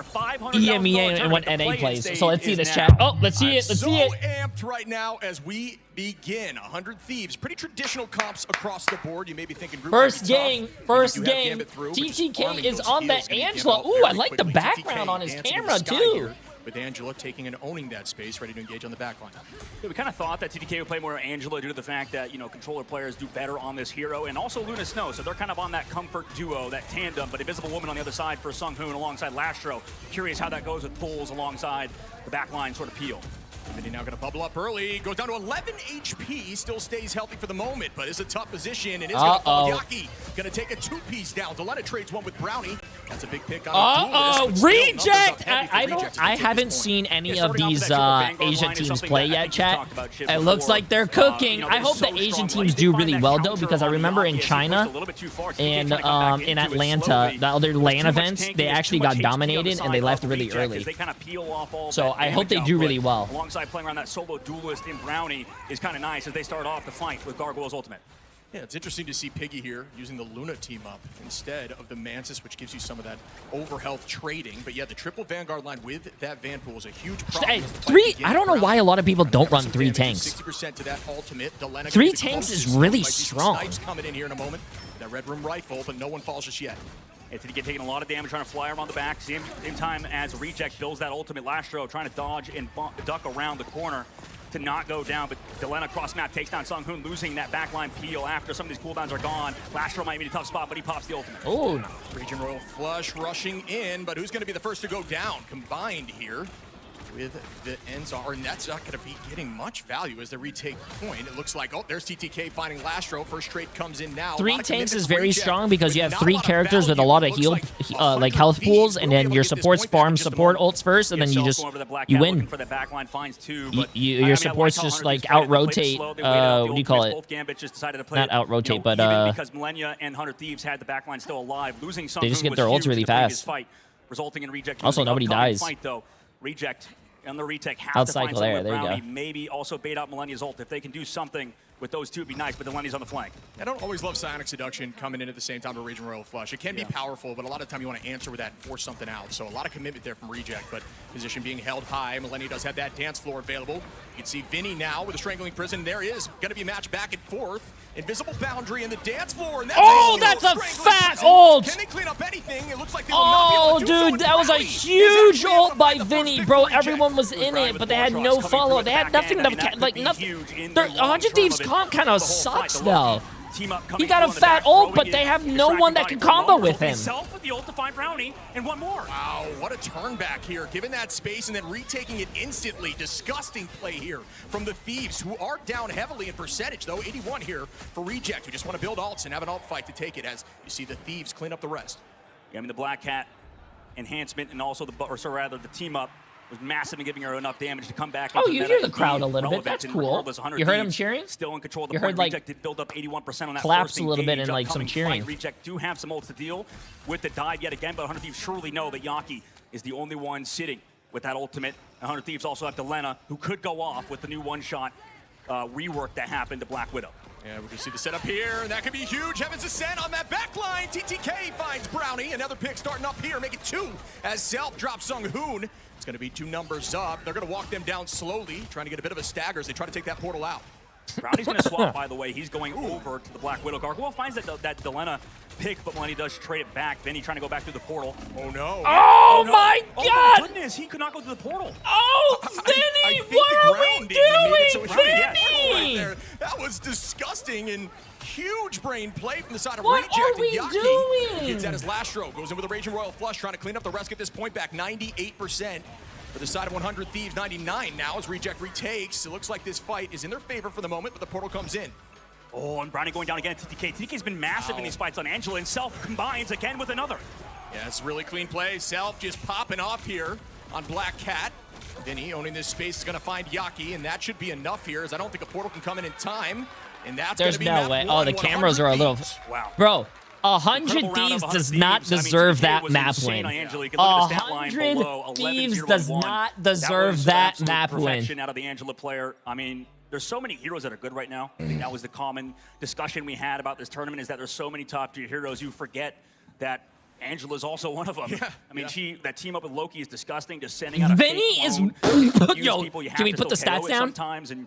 far. EMEA and what NA plays. So let's see this now. chat. Oh, let's see it. Let's see it. Amped right now as we begin. 100 Thieves. Pretty traditional comps across the board. You may be thinking group First game. TTK is on the Angela. Ooh, I like the background on his camera too. With Angela taking and owning that space, ready to engage on the back line. Yeah, we kind of thought that TTK would play more Angela due to the fact that, you know, controller players do better on this hero, and also Luna Snow, so they're kind of on that comfort duo, that tandem, but Invisible Woman on the other side for Sung Hoon alongside Lastro. Curious how that goes with Bulls alongside the backline sort of peel. And he's now going to bubble up early. Goes down to 11 HP. Still stays healthy for the moment, but it's a tough position. And is going to fall. Yaki going to take a two-piece down. Delena trades one with Brownie. That's a big pick on the Reject! I haven't seen any of these Asian teams play yet, chat. It looks like they're cooking. I hope the Asian teams do really well, though, because I remember in China and in Atlanta, the other LAN events, they actually got dominated and they left really early. So I hope they do really well. Playing around that solo duelist in Brownie is kind of nice as they start off the fight with Gargoyle's ultimate. Yeah, it's interesting to see Piggy here using the Luna team up instead of the Mantis, which gives you some of that overhealth trading. But yeah, the triple Vanguard line with that Vanpool is a huge problem. Hey, I don't know why a lot of people don't run 3 tanks. 60% to that ultimate. 3 tanks is really strong. Snipes coming in here in a moment. That Red Room rifle, but no one falls just yet. It's to get taking a lot of damage, trying to fly around the back. Same time as Reject builds that ultimate. Lastro trying to dodge and duck around the corner to not go down. But Delena cross map takes down Sung Hoon, losing that backline peel after some of these cooldowns are gone. Lastro might be in a tough spot, but he pops the ultimate. Oh, Region Royal Flush rushing in, but who's going to be the first to go down? Combined here with the Enzar, and that's not going to be getting much value as they retake point. It looks like, oh, there's TTK finding Lastro. First trade comes in now. 3 tanks is very strong because you have 3 characters with a lot of heal, like health pools, and then your supports farm support ults first, and then you just, you win. Your supports just like out-rotate, what do you call it? Not out-rotate, but because Millennia and 100 Thieves had the backline still alive, losing some. They just get their ults really fast. Resulting in Reject. Also, nobody dies. Reject and the retake have outside to find something with there you Brownie. go. Maybe also bait out Millennia's ult. If they can do something with those two, it'd be nice, but Delenny's on the flank. I don't always love Psionic Seduction coming in at the same time to Region Royal Flush. It can be powerful, but a lot of time you want to answer with that and force something out. So a lot of commitment there from Reject, but position being held high. Millennia does have that dance floor available. You can see Vinny now with a Strangling Prison. There is going to be a match back and forth. Invisible Boundary in the dance floor. And that's a fat ult! Can they clean up anything? It looks like they will not be able to do so dude, that was a huge ult by Vinny, bro. Everyone was in it, but they had no follow. They had nothing to, like, nothing. 100 Thieves comp kind of sucks, though. He got a fat ult, but they have no one that can combo with him. With the ult to find Brownie and one more. Wow, what a turn back here. Given that space and then retaking it instantly. Disgusting play here from the Thieves, who are down heavily in percentage, though. 81 here for Reject, who just want to build ults and have an ult fight to take it as you see the Thieves clean up the rest. Yeah, I mean, the Black Cat enhancement and also the team up was massive in giving her enough damage to come back. Oh, you hear the crowd a little bit. That's cool. You heard them cheering? Still in control of the you heard, point. like, Reject did build up 81% on that claps first a little bit and, like, upcoming some cheering. Fight. Reject do have some ults to deal with the dive yet again, but 100 Thieves surely know that Yaki is the only one sitting with that ultimate. 100 Thieves also have Delena, who could go off with the new one-shot rework that happened to Black Widow. Yeah, we can see the setup here, and that could be huge. Heaven's Ascent on that back line. TTK finds Brownie. Another pick starting up here, make it 2 as Self drops Sung Hoon. It's going to be 2 numbers up. They're going to walk them down slowly, trying to get a bit of a stagger as they try to take that portal out. Brownie's going to swap, by the way. He's going over to the Black Widow. Gargoyle finds that Delena pick, but when he does trade it back, Vinny trying to go back through the portal. Oh, no. Oh, no. My God. Oh, my goodness. He could not go through the portal. Oh, Vinny, what are we doing, Vinny? Right, that was disgusting and huge brain play from the side of what Reject. What are we doing? Gets at his Lastro, goes in with a Raging Royal Flush, trying to clean up the rest, get this point back, 98%. For the side of 100 Thieves, 99 now as Reject retakes. It looks like this fight is in their favor for the moment, but the portal comes in. Oh, and Brownie going down again at TTK. TTK's been massive in these fights on Angela, and Self combines again with another. Yeah, it's really clean play. Self just popping off here on Black Cat. Vinny owning this space is going to find Yaki, and that should be enough here, as I don't think a portal can come in time. And that's There's be no way. One, oh, the cameras are a little... Wow. Bro. 100 Thieves does not deserve that map win. 100 Thieves does not deserve that map win. Out of the Angela player. I mean, there's so many heroes that are good right now. I think that was the common discussion we had about this tournament, is that there's so many top tier heroes. You forget that Angela's also one of them. Yeah, I mean, that team up with Loki is disgusting. Just sending out a Vinny fake is... clone. Yo, can we put the stats down?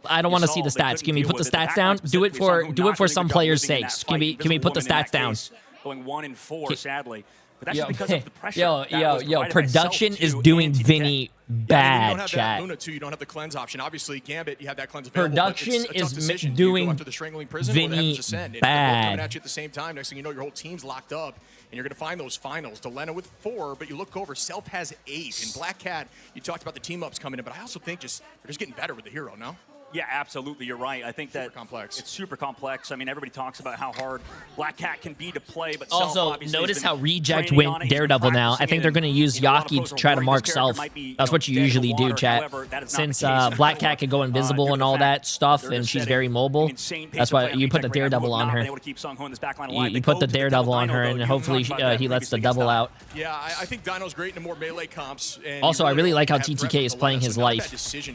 I don't want to see the stats. Can we put the stats down? Do it for some players' sakes. Can we put the stats down? Going 1-4, sadly. But that's just because of the pressure. Yo, production is doing Vinny bad, chat. Luna too. You don't have the cleanse option. Obviously, Gambit, you have that cleanse available. Production is doing Vinny bad. Coming at you at the same time. Next thing you know, your whole team's locked up, and you're going to find those finals. Delena with 4, but you look over, Self has 8. And Black Cat, you talked about the team ups coming in, but I also think they're just getting better with the hero, no? Yeah, absolutely. You're right. I think that it's super complex. I mean, everybody talks about how hard Black Cat can be to play, but also notice how Reject went Daredevil now. I think they're going to use Yaki to try to mark Self. That's what you usually do, chat. Since Black Cat can go invisible and all that stuff, and she's very mobile, that's why you put the Daredevil on her. You put the Daredevil on her, and hopefully he lets the devil out. Yeah, I think Dino's great in more melee comps. Also, I really like how TTK is playing his life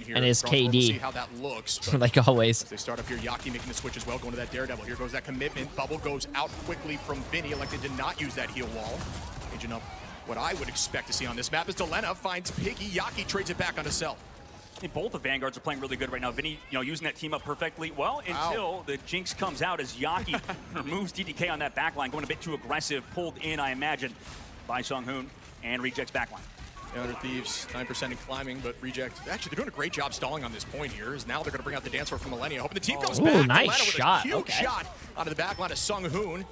and his KD. Like always. As they start up here, Yaki making the switch as well, going to that Daredevil. Here goes that commitment. Bubble goes out quickly from Vinny, like they did not use that heal wall. Aging up what I would expect to see on this map is Delena finds Piggy. Yaki trades it back onto Self. I think both the Vanguards are playing really good right now. Vinny, using that team up perfectly. Well, until the Jinx comes out as Yaki removes TTK on that backline, going a bit too aggressive, pulled in, I imagine, by Sunghoon and Reject's backline. Thieves, 9% in climbing, but Reject. Actually, they're doing a great job stalling on this point here. Is now they're going to bring out the dance floor from Millennia. Hoping the team comes back. Nice shot. Huge shot out of the back line of Sunghoon.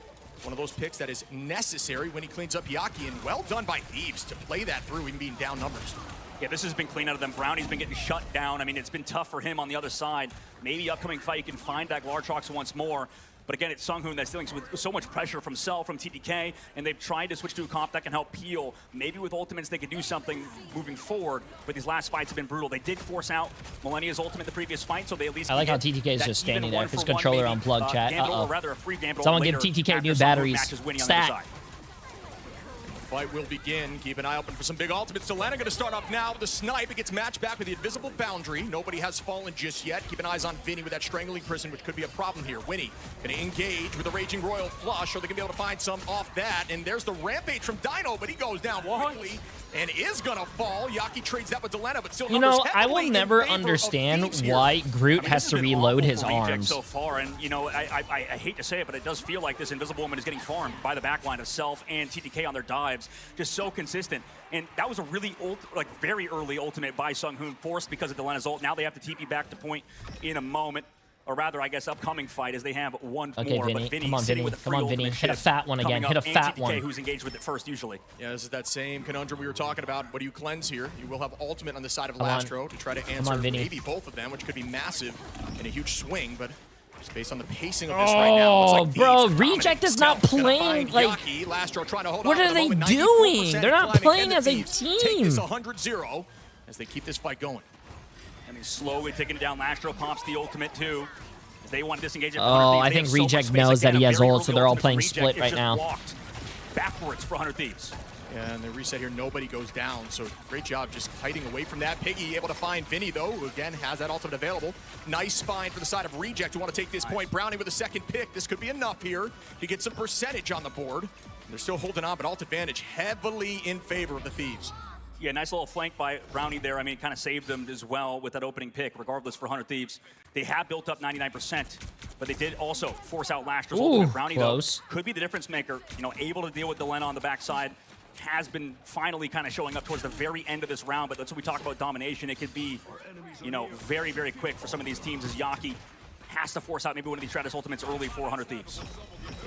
One of those picks that is necessary when he cleans up Yaki, and well done by Thieves to play that through, even being down numbers. Yeah, this has been clean out of them. Brownie's been getting shut down. I mean, it's been tough for him on the other side. Maybe upcoming fight, you can find back Lartrox once more. But again, it's Sunghoon that's dealing with so much pressure from Cell, from TTK, and they've tried to switch to a comp that can help peel. Maybe with ultimates they could do something moving forward, but these last fights have been brutal. They did force out Millennia's ultimate the previous fight, so they at least... I like how TTK is just standing there. His controller unplugged, chat. Or rather, a free Someone give TTK new batteries. Stat. Fight will begin. Keep an eye open for some big ultimates. Delena going to start off now with the snipe. It gets matched back with the invisible boundary. Nobody has fallen just yet. Keep an eyes on Vinny with that strangling prison, which could be a problem here. Winnie going to engage with a Raging Royal Flush. Are they going to be able to find some off that? And there's the Rampage from Dino, but he goes down quickly and is going to fall. Yaki trades that with Delena, but still I will never understand why Groot has to reload his arms. So far, and I hate to say it, but it does feel like this Invisible Woman is getting farmed by the backline of Self and TTK on their dives. Just so consistent. And that was a really very early ultimate by Sunghoon, forced because of Delena's ult. Now they have to TP back to point in a moment. Or rather, I guess, upcoming fight as they have one more. Vinny. But Vinny Come on, sitting Vinny. with a free Come on, Vinny. Hit a fat one again. Hit a fat one. Who's engaged with it first, usually. Yeah, this is that same conundrum we were talking about. What do you cleanse here? You will have ultimate on the side of Lastro to try to answer maybe both of them, which could be massive and a huge swing, but just based on the pacing of this right now. Bro, Reject is not playing like... What are they doing? They're not playing as a team. Take this 100-0 as they keep this fight going. And he's slowly taking it down. Lastro pops the ultimate, too. They want to disengage it. I think Reject knows that he has ult, so they're all playing split right now. Backwards for 100 Thieves. Yeah, and the reset here, nobody goes down, so great job just hiding away from that. Piggy able to find Vinny, though, who again has that ultimate available. Nice find for the side of Reject who want to take this point. Brownie with a second pick. This could be enough here to get some percentage on the board. They're still holding on, but ult advantage heavily in favor of the Thieves. Yeah, nice little flank by Brownie there. I mean, kind of saved them as well with that opening pick, regardless for 100 Thieves. They have built up 99%, but they did also force out Lastro's ultimate. Brownie, close. Though, could be the difference maker. Able to deal with Delena on the backside. Has been finally kind of showing up towards the very end of this round, but that's what we talk about domination. It could be, very, very quick for some of these teams as Yaki has to force out maybe one of these Stratus ultimates early for 100 Thieves.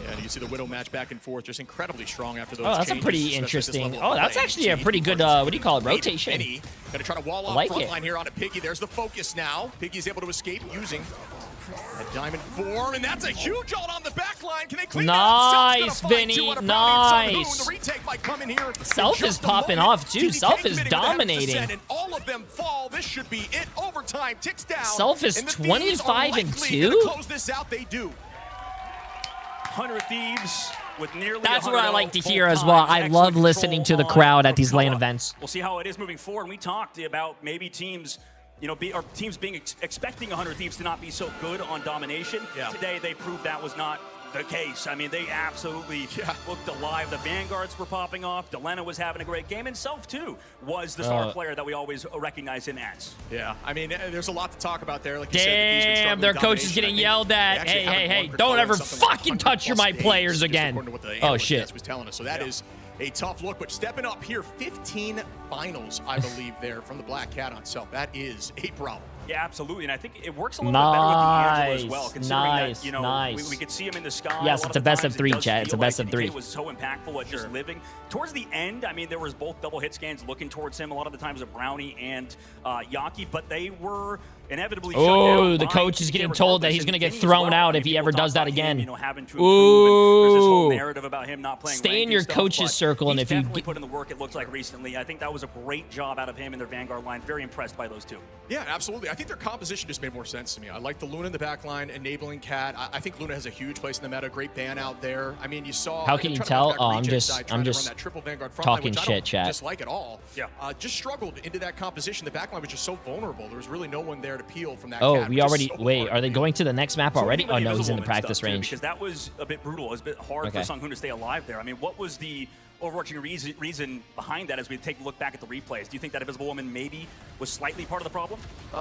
Yeah, and you see the Widow match back and forth, just incredibly strong after those that's changes, a pretty interesting... that's actually a pretty good, what do you call it, rotation. Penny, gonna try to wall off frontline here on a Piggy. There's the focus now. Piggy's able to escape using a diamond form, and that's a huge ult on the back line. Can they clean nice, Vinny, nice. The retake might come in here. Self is popping off, too. Self is dominating. And all of them fall. This should be it. Overtime ticks down. Self is 25-2? Close this out, they do. 100 Thieves with nearly... That's what I like to hear as well. I love listening to the crowd at these LAN events. We'll see how it is moving forward. We talked about maybe teams... teams being expecting 100 Thieves to not be so good on domination. Yeah. Today, they proved that was not the case. I mean, they absolutely looked alive. The Vanguards were popping off. Delena was having a great game, and Self, too, was the star player that we always recognize him as. Yeah, I mean, there's a lot to talk about there. Like damn, their coach is getting yelled at. Hey, don't ever fucking touch my players again. Oh, shit. Was telling us. So that is a tough look, but stepping up here, 15 finals, I believe, there from the Black Cat on Self. That is a problem. Yeah, absolutely, and I think it works a little bit better with the Angela as well, considering that, you know, we could see him in the sky. Yes, it's a best of 3, Chad. It's a best of 3. It was so impactful at just living. Towards the end, I mean, there was both double hit scans looking towards him. A lot of the times of Brownie and Yaki, but they were inevitably shut down. Oh, the coach is getting told that he's going to get thrown out if he ever does that again. You know, having to improve. There's this whole narrative about him not playing. Stay in your coach's circle, and if you put in the work, it looks like recently. I think that was a great job out of him and their Vanguard line. Very impressed by those two. Yeah, absolutely. I think their composition just made more sense to me. I like the Luna in the back line, enabling Cat. I think Luna has a huge place in the meta. Great ban out there. I mean, you saw. How can you tell? Oh, I'm just talking shit, chat. Just like it all. Yeah. Just struggled into that composition. The back line was just so vulnerable. There was really no one there to peel from that. Oh, we already wait. Are they going to the next map already? Oh no, he's in the practice range. Because that was a bit brutal. It was a bit hard for Sung Hoon to stay alive there. I mean, what was the overarching reason behind that as we take a look back at the replays? Do you think that Invisible Woman maybe was slightly part of the problem?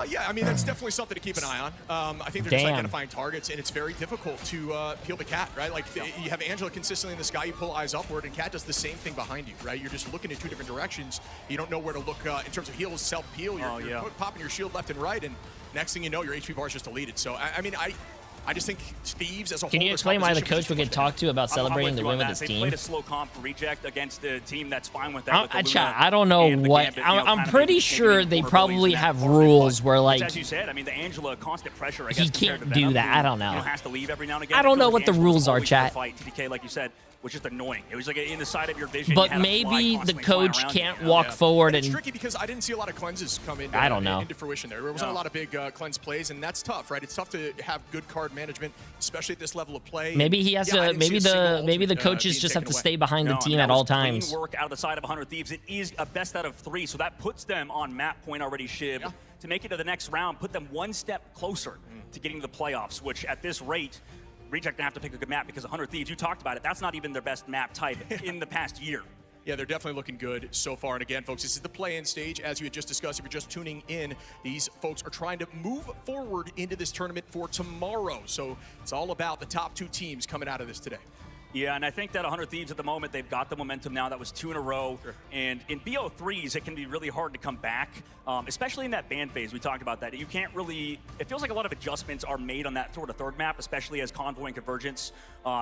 Yeah, I mean, that's definitely something to keep an eye on. I think they're just identifying targets, and it's very difficult to peel the Cat, right? Like, you have Angela consistently in the sky, you pull eyes upward, and Cat does the same thing behind you, right? You're just looking in 2 different directions. You don't know where to look in terms of heals, self-peel. You're popping your shield left and right, and next thing you know, your HP bar is just deleted. So, I mean, I just think Thieves as a whole. Can you explain why the coach would get talked to about celebrating the win with his team? They played a slow comp for Reject against a team that's fine with that. I don't know what. I'm pretty sure they probably have rules where, like, as you said, I mean, the Angela constant pressure. I guess he can't do that. I don't know. Has to leave every now and again. I don't know what the rules are, chat. TDK, like you said, was just annoying. It was like in the side of your vision. But maybe the coach can't walk forward and. It's tricky because I didn't see a lot of cleanses come into, into fruition there. There wasn't a lot of big cleanse plays, and that's tough, right? It's tough to have good card management, especially at this level of play. Maybe he has to. Maybe the coaches just have to stay behind the team at all times. Work out of the side of 100 Thieves. It is a best out of 3, so that puts them on map point already. Shiv to make it to the next round, put them 1 step closer to getting to the playoffs. Which at this rate, Reject gonna have to pick a good map because 100 Thieves, you talked about it, that's not even their best map type in the past year. Yeah, they're definitely looking good so far. And again, folks, this is the play-in stage. As you had just discussed, if you're just tuning in, these folks are trying to move forward into this tournament for tomorrow. So it's all about the top 2 teams coming out of this today. Yeah, and I think that 100 Thieves at the moment, they've got the momentum now. That was 2 in a row. And in BO3s, it can be really hard to come back, especially in that ban phase. We talked about that. You can't really, it feels like a lot of adjustments are made on that sort of 3rd map, especially as Convoy and Convergence,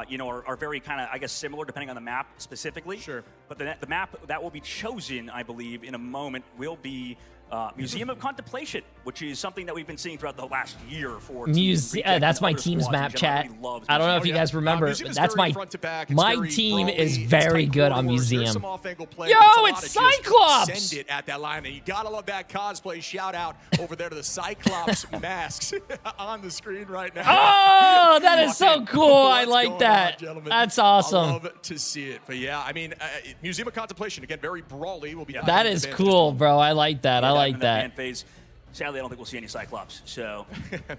you know, are very kind of, I guess, similar depending on the map specifically. But the map that will be chosen, I believe, in a moment will be Museum of Contemplation, which is something that we've been seeing throughout the last year for that's my team's map, chat. I don't know if you guys remember, but that's my team is very good on Museum. Yo, it's Cyclops! Send it at that line, and you gotta love that cosplay. Shout out over there to the Cyclops masks on the screen right now. Oh, that is so cool. I like that. That's awesome. I love to see it. But yeah, I mean, Museum of Contemplation, again, very brawly. Will be that is cool, bro. I like that. I like that. Phase. Sadly, I don't think we'll see any Cyclops, so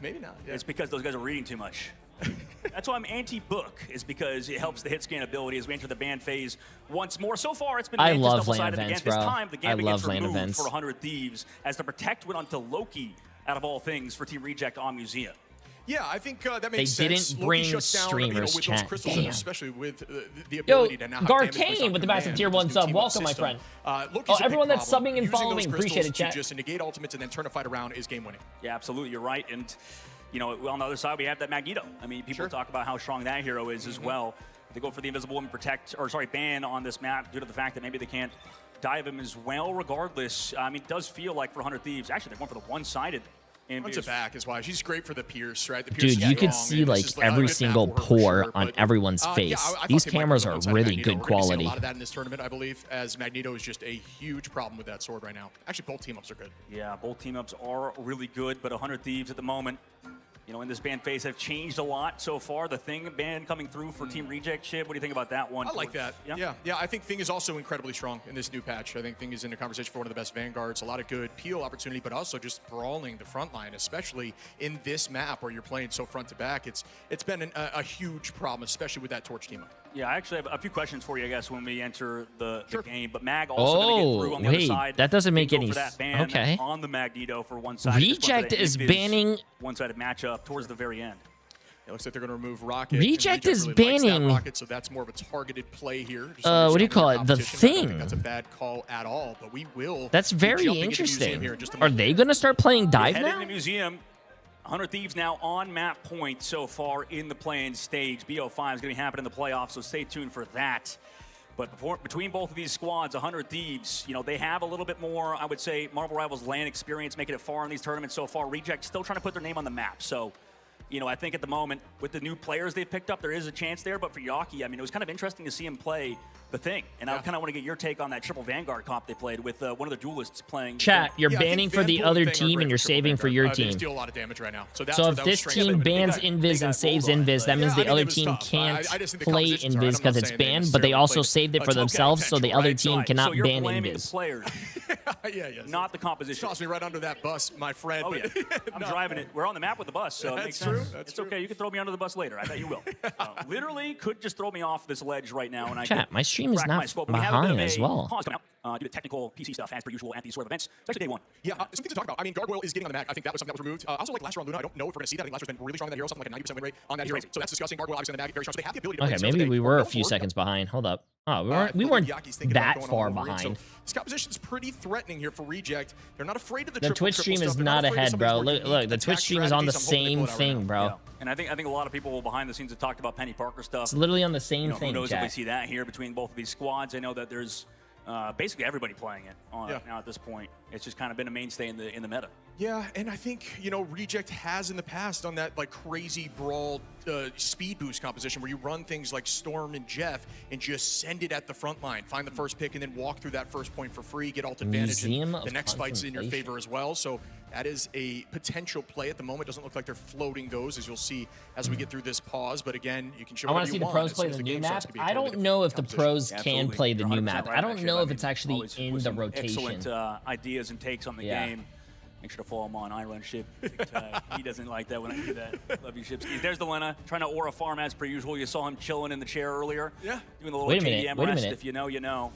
maybe not. It's because those guys are reading too much. That's why I'm anti-book, is because it helps the hit scan ability as we enter the ban phase once more. So far, it's been I love lane events, bro. This time, the game gets removed events. for 100 Thieves as the Protect went onto Loki, out of all things, for Team Reject on Museum. Yeah, I think that makes sense. They didn't bring streamers, with chat. Crystals, Damn. Especially with the ability to now have Garcane with the massive tier 1 sub. Welcome, my friend. Everyone that's subbing and following, appreciate it, chat. Just negate ultimates and then turn a fight around is game winning. Yeah, absolutely. You're right. And, you know, on the other side, we have that Magneto. I mean, people talk about how strong that hero is as well. They go for the Invisible Woman ban on this map due to the fact that maybe they can't dive him as well regardless. I mean, it does feel like for 100 Thieves, actually, they're going for the one-sided. Runs it back is why she's great for the Pierce, right? The Pierce dude, you could see like every single pore on everyone's face. These cameras are really good quality. A lot of that in this tournament, I believe, as Magneto is just a huge problem with that sword right now. Actually, both team-ups are good. Yeah, both team-ups are really good, but 100 Thieves at the moment, you know, in this ban phase have changed a lot so far. The Thing ban coming through for Team Reject. Shib, what do you think about that one? I like that. Yeah. I think Thing is also incredibly strong in this new patch. I think Thing is in a conversation for one of the best Vanguards. A lot of good peel opportunity, but also just brawling the front line, especially in this map where you're playing so front to back. It's been a huge problem, especially with that Torch team up. Yeah, I actually have a few questions for you, I guess, when we enter the game. But Mag also going to get through on the other side. That doesn't make any sense. Okay. On the Magneto for one side. Reject is banning one-sided matchup towards the very end. It looks like they're going to remove Rocket. Reject is really banning Rocket, so that's more of a targeted play here. What do you call it? The Thing. I don't think that's a bad call at all, but we will. That's very interesting. Are they going to start playing dive now? Heading to Museum. 100 Thieves now on map point so far in the play-in stage. BO5 is going to happen in the playoffs, so stay tuned for that. But between both of these squads, 100 Thieves, you know, they have a little bit more, I would say, Marvel Rivals LAN experience, making it far in these tournaments so far. Reject still trying to put their name on the map. So, you know, I think at the moment, with the new players they've picked up, there is a chance there. But for Yaki, I mean, it was kind of interesting to see him play the Thing. And I kind of want to get your take on that triple Vanguard comp they played with one of the duelists playing. Chat, you're banning for the other team and you're saving for your team. They deal a lot of damage right now. So if this team bans Invis and saves Invis, that means the other team can't play Invis because it's banned, but they also saved it for themselves, so the other team cannot ban Invis. Not the composition. Toss me right under that bus, my friend. Oh, yeah. I'm driving it. We're on the map with the bus, so it makes sense. It's okay. You can throw me under the bus later. I bet you will. Literally could just throw me off this ledge right now. And Chat, my stream is not behind as well. Due to technical PC stuff, as per usual at these sort of events. It's actually day one. Yeah, something to talk about. I mean, Gargoyle is getting on the map. I think that was something that was removed. Also, like last year on Luna, I don't know if we're going to see that. I think last year's been really strong on that hero, something like a 90% win rate on that hero. So that's disgusting. Gargoyle obviously on the mag, very strong. So they have the ability to okay, maybe we were a few seconds behind. Hold up. Oh, we weren't that far behind. So this composition is pretty threatening here for Reject. They're not afraid of the Twitch stream is not ahead, bro. Look, the Twitch stream is on the same thing, bro. Yeah. And I think a lot of people behind the scenes have talked about Penny Parker stuff. It's literally on the same thing. Who knows if we see that here between both of these squads? I know that there's basically everybody playing it now at this point. It's just kind of been a mainstay in the meta. Yeah, and I think, you know, Reject has in the past on that like crazy brawl speed boost composition where you run things like Storm and Jeff and just send it at the front line, find the first pick and then walk through that first point for free, get ult advantage, and the next fight's in your favor as well. So that is a potential play at the moment. Doesn't look like they're floating those, as you'll see as we get through this pause. But again, you can show. I want to see the pros play the new map. I don't know if the pros can play the new map. I don't know if it's actually in the rotation. Excellent ideas and takes on the game. Make sure to follow him on Iron Ship. He doesn't like that when I do that. Love you, Shipskis. There's the Lena trying to aura farm as per usual. You saw him chilling in the chair earlier. Yeah. Doing the little KDM rest. If you know, you know.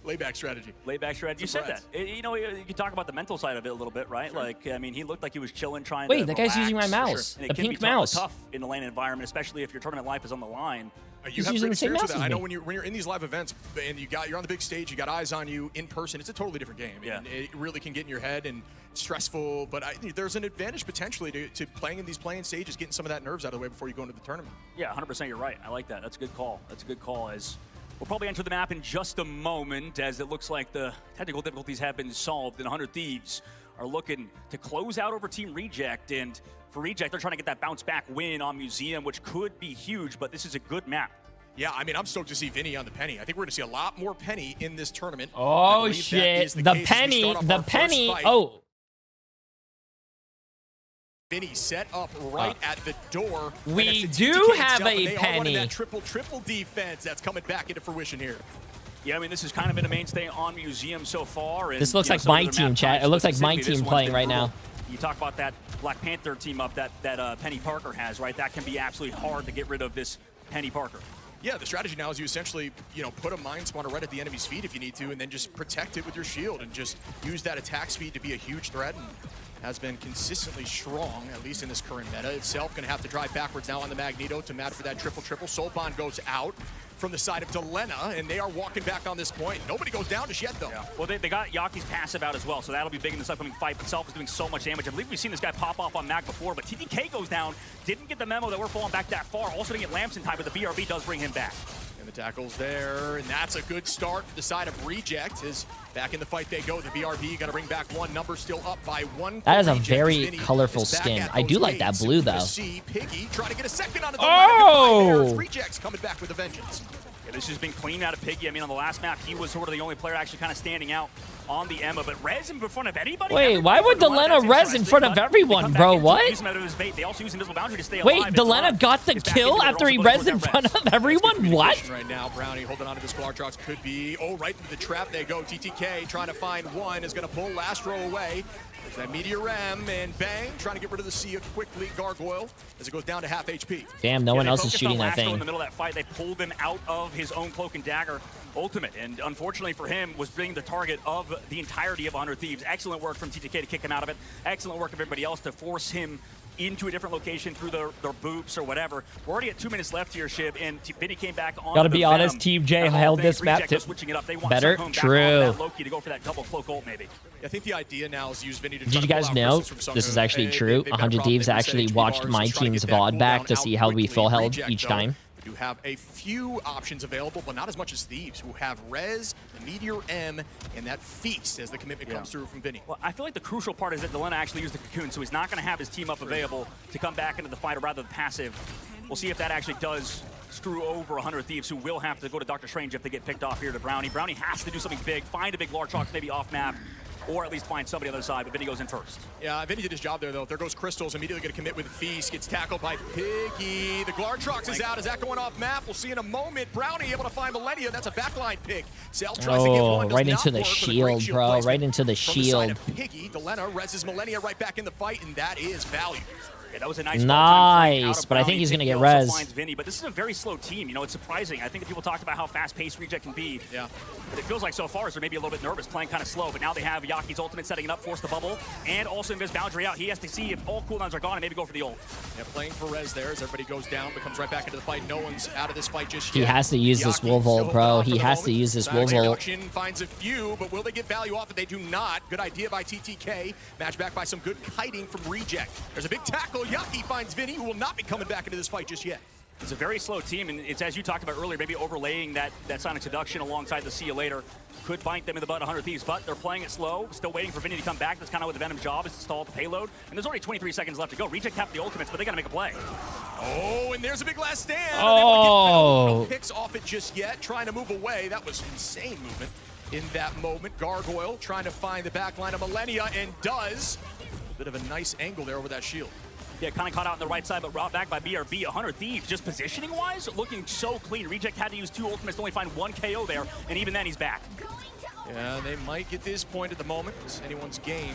Layback strategy. Layback strategy. You said that. You know, you can talk about the mental side of it a little bit, right? Sure. Like, I mean, he looked like he was chilling, trying to Wait, that guy's using my mouse. Sure. The pink mouse. Tough in the lane environment, especially if your tournament life is on the line. You have great experience with that. I know when you're in these live events and you're on the big stage, you got eyes on you in person. It's a totally different game. Yeah. And it really can get in your head and it's stressful. But there's an advantage potentially to playing in these playing stages, getting some of that nerves out of the way before you go into the tournament. Yeah, 100%. You're right. I like that. That's a good call. That's a good call. As we'll probably enter the map in just a moment, as it looks like the technical difficulties have been solved, and 100 Thieves are looking to close out over Team Reject. And for Reject, they're trying to get that bounce back win on Museum, which could be huge. But this is a good map. Yeah, I mean, I'm stoked to see Vinny on the Penny. I think we're going to see a lot more Penny in this tournament. Oh, shit. The Penny. Oh. Vinny set up right at the door. We do have a Penny. That triple defense that's coming back into fruition here. Yeah, I mean, this has kind of been a mainstay on Museum so far. And, this looks like my team, chat. It looks like my team playing right now. You talk about that Black Panther team up that Penny Parker has, right? That can be absolutely hard to get rid of this Penny Parker. Yeah, the strategy now is you essentially, put a Mind Spawner right at the enemy's feet if you need to, and then just protect it with your shield and just use that attack speed to be a huge threat. And has been consistently strong, at least in this current meta. Itself gonna have to drive backwards now on the Magneto to mat for that triple. Soulbond goes out from the side of Delena, and they are walking back on this point. Nobody goes down just yet, though. Yeah. Well, they got Yaki's passive out as well, so that'll be big in this upcoming fight. But Self is doing so much damage. I believe we've seen this guy pop off on Mag before, but TDK goes down. Didn't get the memo that we're falling back that far. Also didn't get lamps in time, but the BRB does bring him back. And the tackle's there, and that's a good start for the side of Reject. Is back in the fight they go. The BRB gonna bring back one. Number still up by one. That is a very colorful skin. I do like that blue, though. Piggy trying to get a second on the Reject's coming back with a vengeance. Yeah, this has been clean out of Piggy. I mean, on the last map, he was sort of the only player actually kind of standing out on the Emma, but Rez in front of anybody? Wait, why would Delena Rez in front of everyone, bro? What? They also use Invisible Boundary to stay Wait, alive. Delena got the kill after he Rez in front of everyone? What? Right now, Brownie holding on to this Glartrox could be, right into the trap they go. TTK trying to find one, is going to pull Lastro away. There's that Meteor M, and bang, trying to get rid of the Sia quickly. Gargoyle, as it goes down to half HP. Damn, no one else is shooting that thing. In the middle of that fight, they pulled him out of his own Cloak and Dagger ultimate, and unfortunately for him, was being the target of the entirety of 100 Thieves. Excellent work from TTK to kick him out of it. Excellent work of everybody else to force him into a different location through their boops or whatever. We're already at 2 minutes left here, Shib, and Vinny came back on. Gotta be honest, Team J held this map better. True. Loki to go for that double cloak ult, maybe. I think the idea now is use Vinny to. Did you guys know this is actually true? 100 Thieves actually watched my team's VOD back to see how we full held each time. You have a few options available, but not as much as Thieves, who have Rez, the Meteor M, and that Feast as the commitment comes through from Vinny. Well, I feel like the crucial part is that Delena actually used the Cocoon, so he's not going to have his team up available to come back into the fight, or rather the passive. We'll see if that actually does screw over 100 Thieves, who will have to go to Dr. Strange if they get picked off here to Brownie. Brownie has to do something big, find a big Glartrox maybe off map, or at least find somebody on the other side, but Vinny goes in first. Yeah, Vinny did his job there, though. There goes Crystals, immediately going to commit with Feast, gets tackled by Piggy. The Glartrox is out. Is that going off map? We'll see in a moment. Brownie able to find Millennia. That's a backline pick. Cell tries to get one. Right into the shield, bro. Right into the shield. Piggy, Delena reses Millennia right back in the fight, and that is value. Yeah, that was a nice but I think he's going to get res. Vinny, but this is a very slow team. You know, it's surprising. I think that people talked about how fast-paced Reject can be. Yeah. But it feels like so far they're maybe a little bit nervous, playing kind of slow. But now they have Yaki's ultimate setting it up, force the bubble, and also Invis Boundary out. He has to see if all cooldowns are gone and maybe go for the ult. Yeah, playing for res there as everybody goes down, but comes right back into the fight. No one's out of this fight just yet. He has to use this Wolf ult, bro. He has to use this Wolf ult. Finds a few, but will they get value off it? They do not. Good idea by TTK. Match back by some good kiting from Reject. There's a big tackle. Yaki finds Vinny, who will not be coming back into this fight just yet. It's a very slow team, and it's as you talked about earlier, maybe overlaying that Sonic Seduction alongside the See You Later could bite them in the butt 100 Thieves, but they're playing it slow, still waiting for Vinny to come back. That's kind of what the Venom's job is, to stall the payload, and there's already 23 seconds left to go. Reject have the ultimates, but they gotta make a play. Oh, and there's a big last stand. No picks off it just yet, trying to move away. That was insane movement in that moment. Gargoyle trying to find the back line of Millennia, and does. A bit of a nice angle there over that shield. Yeah, kind of caught out on the right side, but brought back by BRB. 100 Thieves, just positioning-wise, looking so clean. Reject had to use 2 ultimates to only find 1 KO there, and even then he's back. Yeah, they might get this point at the moment. It's anyone's game.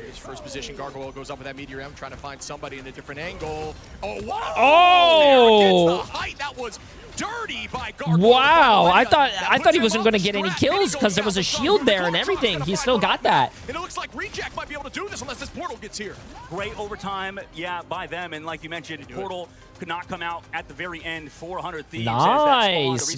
His first position, Gargoyle goes up with that Meteor M, trying to find somebody in a different angle. Oh, wow! Oh! The height. That was dirty by Gargoyle. Wow, I thought he wasn't going to get any kills because there was a shield there and everything. He still got that. And it looks like Reject might be able to do this unless this portal gets here. Great overtime, yeah, by them. And like you mentioned, portal could not come out at the very end for 100 Thieves.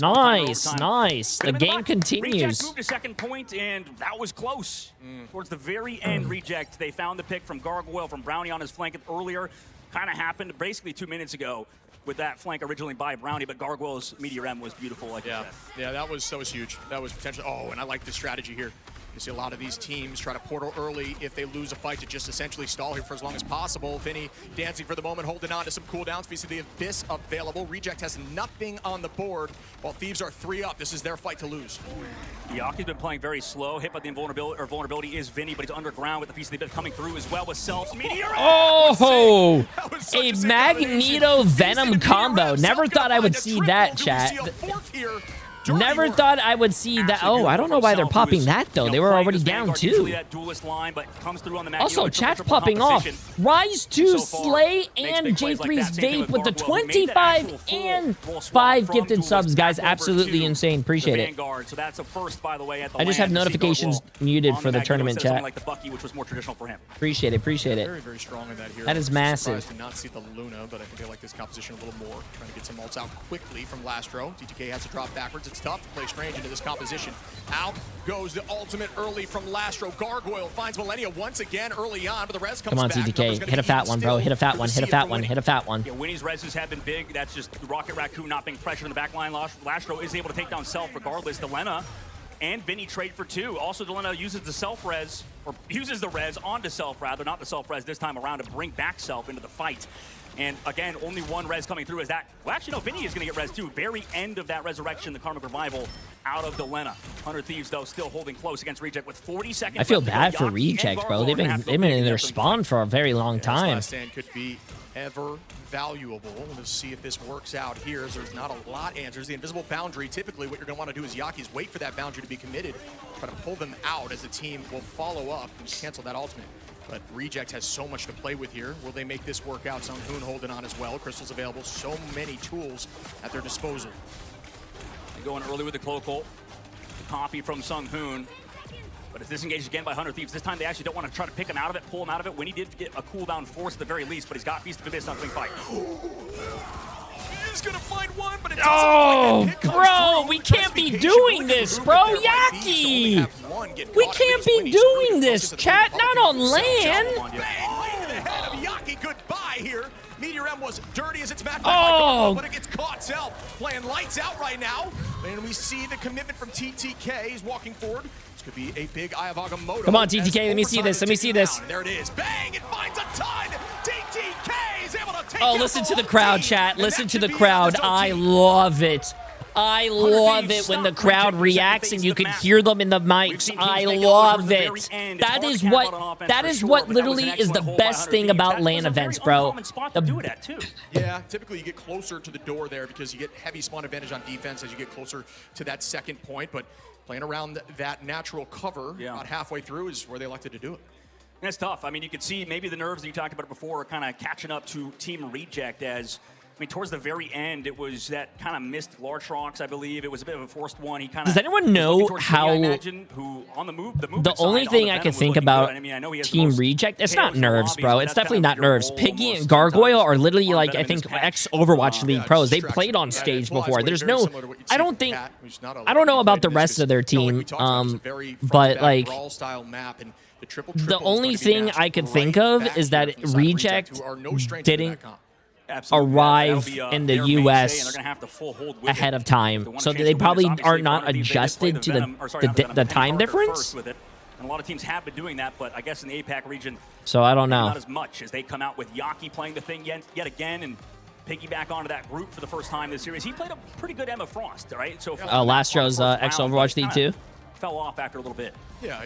Nice, nice. The game continues. Reject moved to second point, and that was close. Towards the very end, Reject, they found the pick from Gargoyle, from Brownie on his flank earlier. Kind of happened basically 2 minutes ago with that flank originally by Brownie, but Gargoyle's Meteor M was beautiful, like you said. Yeah, that was huge. That was potentially. Oh, and I like the strategy here. You see a lot of these teams try to portal early if they lose a fight to just essentially stall here for as long as possible. Vinny dancing for the moment, holding on to some cooldowns. We see the Abyss available. Reject has nothing on the board, while Thieves are 3 up. This is their fight to lose. Yaki's been playing very slow. Hit by the vulnerability is Vinny, but he's underground with the Feast of the Abyss coming through as well with Self. Meteor! Oh! A Magneto Venom combo. Never thought I would see that, chat. Never thought I would see that. Oh, I don't know why they're popping that, though. They were already down, too. Also, chat's popping off. Rise to Slay and J3's Vape with the 25 and 5 gifted subs, guys. Absolutely insane. Appreciate it. I just have notifications muted for the tournament chat. Appreciate it. Very, very strong in that here. That is massive. I did not see the Luna, but I think I like this composition a little more. Trying to get some ults out quickly from Lastro. TTK has to drop backwards. It's tough to play Strange into this composition. Out goes the ultimate early from Lastro. Gargoyle finds Millennia once again early on, but the res comes back. Come on, TTK. Hit a fat one, bro. Hit a fat one. Hit a fat one. Hit a fat one. Yeah, Winnie's reses have been big. That's just Rocket Raccoon not being pressured in the back line. Lastro is able to take down Self regardless. Delena and Vinny trade for 2. Also, Delena uses the self-res, or uses the res onto self, rather, not the self-res this time around, to bring back self into the fight. And again, only 1 res coming through as that. Well, actually, no, Vinny is going to get res too. Very end of that resurrection, the Karmic Revival out of Delena. 100 Thieves, though, still holding close against Reject with 40 seconds. I feel bad for Reject, bro. They've been in their spawn for a very long time. Last stand could be ever valuable. Let's see if this works out here, as there's not a lot answers. The invisible boundary, typically what you're going to want to do is Yaki's wait for that boundary to be committed, try to pull them out as the team will follow up and just cancel that ultimate. But Reject has so much to play with here. Will they make this work out? Sung Hoon holding on as well. Crystal's available. So many tools at their disposal. They're going early with the cloak ult. The copy from Sung Hoon. But it's disengaged again by 100 Thieves. This time they actually don't want to try to pick him out of it, pull him out of it. Winnie did get a cooldown force at the very least, but he's got Feast of Abyss on Swing Fight. He's gonna find one, but it oh, bro, we can't be doing this, bro. Yaki! We can't be doing this, chat. Not on land. Yaki, goodbye here. Meteor M was dirty as it's matched by but it gets caught. Self playing lights out right now. And we see the commitment from TTK. He's walking forward. This could be a big Eye of Agamotto. Come on, TTK, let me see this. Let me see this. There it is. Bang! It finds a ton. TTK is able to take Oh, listen to the crowd, chat. Listen to the crowd. I love it. I love it when the crowd reacts and you can hear them in the mics. I love it. That is what literally is the best thing about LAN events, bro. Yeah, typically you get closer to the door there because you get heavy spawn advantage on defense as you get closer to that second point, but playing around that natural cover about halfway through is where they elected to do it. And it's tough. I mean, you could see maybe the nerves that you talked about before are kind of catching up to Team Reject as, I mean, towards the very end, it was that kind of missed large rocks, I believe. It was a bit of a forced one. He kind of. Does anyone know how? Who on the move? The only thing I can think about Team Reject, it's not nerves, bro. It's definitely not nerves. Piggy and Gargoyle are literally like, I think, ex-Overwatch League pros. They played on stage before. There's no. I don't know about the rest of their team. But like. The only thing I could think of is that Reject didn't arrive in the U.S. ahead of time, so they probably are not adjusted to the time difference. And a lot of teams have been doing that, but I guess in the APAC region, so I don't know. Not as much as they come out with Yaki playing the thing yet again and piggyback onto that group for the first time this series. He played a pretty good Emma Frost, right? So Lastro's ex-Overwatch League too. Fell off after a little bit. Yeah.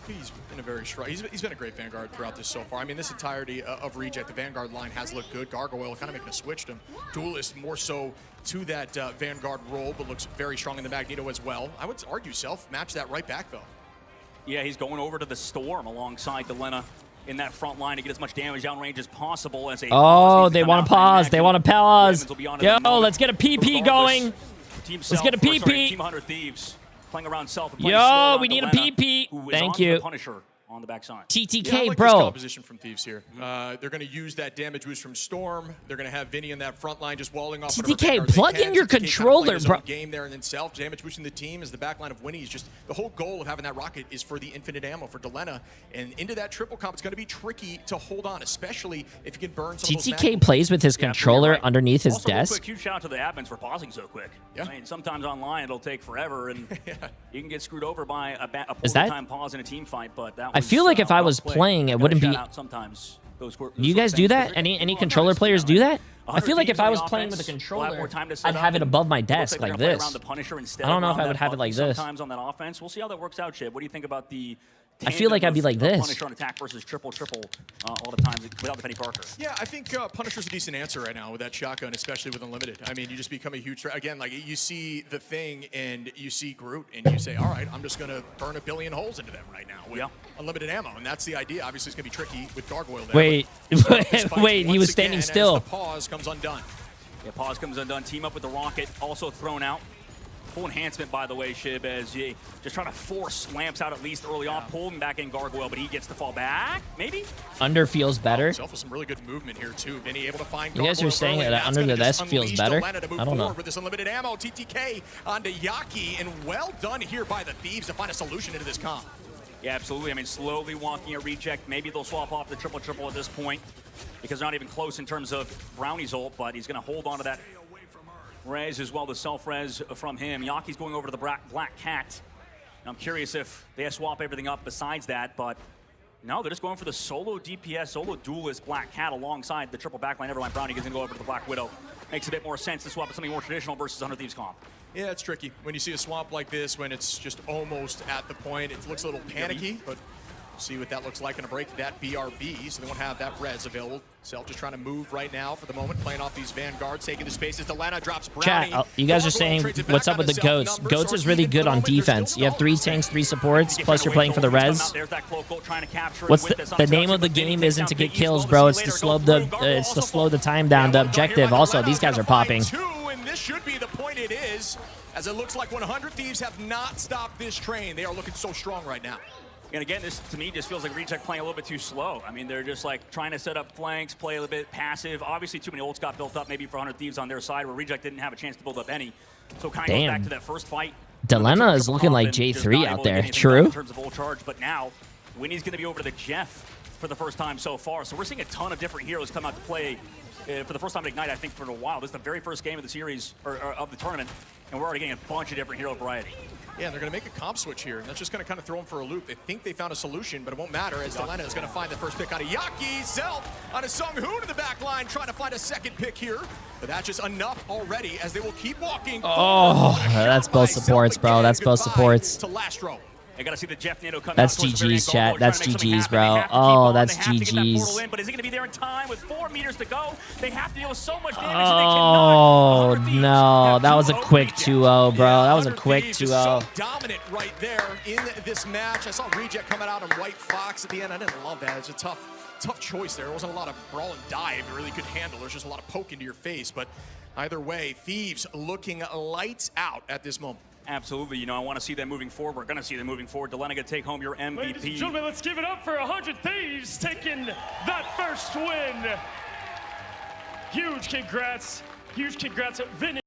He's been a very strong. He's been a great Vanguard throughout this so far. I mean, this entirety of Reject, the Vanguard line has looked good. Gargoyle kind of making a switch to him. Duelist more so to that Vanguard role, but looks very strong in the Magneto as well. I would argue Self match that right back though. Yeah, he's going over to the Storm alongside Delena in that front line to get as much damage downrange as possible. As they want to pause. They want to pause. Yo, let's get a PP going. Let's get a PP. Team 100 Thieves. Playing around Self. Yo, we need a PP. Thank you. Punisher on the backside. TTK, yeah, I like bro. This composition from Thieves here. They're going to use that damage boost from Storm. They're going to have Vinny in that front line just walling off. TTK, plug in your controller, bro. Game there and then Self damage boosting the team as the backline of Winnie's. Just the whole goal of having that rocket is for the infinite ammo for Delena, and into that triple comp, it's going to be tricky to hold on, especially if you can burn. Some TTK plays with his controller underneath his desk. Quick, huge shout out to the admins for pausing so quick. Yeah. I mean, sometimes online it'll take forever, and you can get screwed over by a time pause in a team fight. But that was, I feel like if I was playing, it wouldn't be. Sometimes those you guys do that? Any controller players do that? I feel like if I was playing with a controller, I'd have it above my desk like this. I don't know if I would have it like this. Sometimes on that offense, we'll see how that works out, Chip. What do you think about the? I feel like I'd be like this. Punisher on attack versus triple all the time without the Penny Parker. Yeah, I think Punisher's a decent answer right now with that shotgun, especially with Unlimited. I mean, you just become a huge threat. Again, like you see the thing and you see Groot and you say, all right, I'm just going to burn 1 billion holes into them right now with unlimited ammo. And that's the idea. Obviously, it's going to be tricky with Gargoyle there. Wait, he was standing still. The pause comes undone. Yeah, pause comes undone. Team up with the rocket, also thrown out. Full enhancement, by the way, Shib, as he just trying to force Lamps out at least early on, pull him back in Gargoyle, but he gets to fall back, maybe? Under feels better. Self with some really good movement here, too. Vinny able to find you guys are saying that under the desk feels better? I don't know. With this unlimited ammo, TTK onto Yaki, and well done here by the Thieves to find a solution into this comp. Yeah, absolutely. I mean, slowly walking a Reject. Maybe they'll swap off the triple at this point because they're not even close in terms of Brownie's ult, but he's going to hold on to that res as well, the self-res from him. Yaki's going over to the Black Cat I'm curious if they swap everything up besides that, but no, they're just going for the solo DPS, solo duelist Black Cat alongside the triple backline Everline Brownie. He's going to go over to the Black Widow. Makes a bit more sense to swap with something more traditional versus 100 Thieves comp. Yeah, it's tricky when you see a swap like this, when it's just almost at the point. It looks a little panicky, but we'll see what that looks like. Going to break that BRB, so they won't have that res available. Self just trying to move right now for the moment, playing off these vanguards, taking the spaces. Delena drops Brownie. Chat, you guys are saying, what's up with the Goats? Goats is really good on defense. You have 3 tanks, 3 supports, plus you're playing for the res. What's the name of the game isn't to get kills, bro. It's to slow the time down. The objective. Also, these guys are popping. This should be the point it is, as it looks like 100 Thieves have not stopped this train. They are looking so strong right now. And again, this to me just feels like Reject playing a little bit too slow. I mean, they're just like trying to set up flanks, play a little bit passive. Obviously, too many ults got built up maybe for 100 Thieves on their side, where Reject didn't have a chance to build up any. So kind of goes back to that first fight. Delena is looking like Jay3 out there. True. In terms of ult charge, but now Winnie's going to be over to the Jeff for the first time so far. So we're seeing a ton of different heroes come out to play for the first time at Ignite, I think, for a while. This is the very first game of the series, or of the tournament, and we're already getting a bunch of different hero variety. Yeah, they're going to make a comp switch here, and that's just going to kind of throw them for a loop. They think they found a solution, but it won't matter, as Delena is going to find the first pick out of Yaki. Self on a Sunghoon in the back line, trying to find a second pick here. But that's just enough already, as they will keep walking. Oh, that's both supports, bro. That's both supports. To Lastro. I gotta see the Jeff Nano come That's GG's, chat. That's GG's, bro. Oh, that's GG's. But is he gonna be there in time with 4 meters to go? They have to deal with so much damage. Oh, no. That was a quick 2-0, bro. That was a quick 2-0. So dominant right there in this match. I saw Reject coming out on White Fox at the end. I didn't love that. It's a tough choice there. There wasn't a lot of brawl and dive you really could handle. There's just a lot of poke into your face. But either way, Thieves looking lights out at this moment. Absolutely. You know, I want to see them moving forward. We're going to see them moving forward. Delena going to take home your MVP. Ladies and gentlemen, let's give it up for 100 Thieves taking that first win. Huge congrats. Huge congrats at Vinny.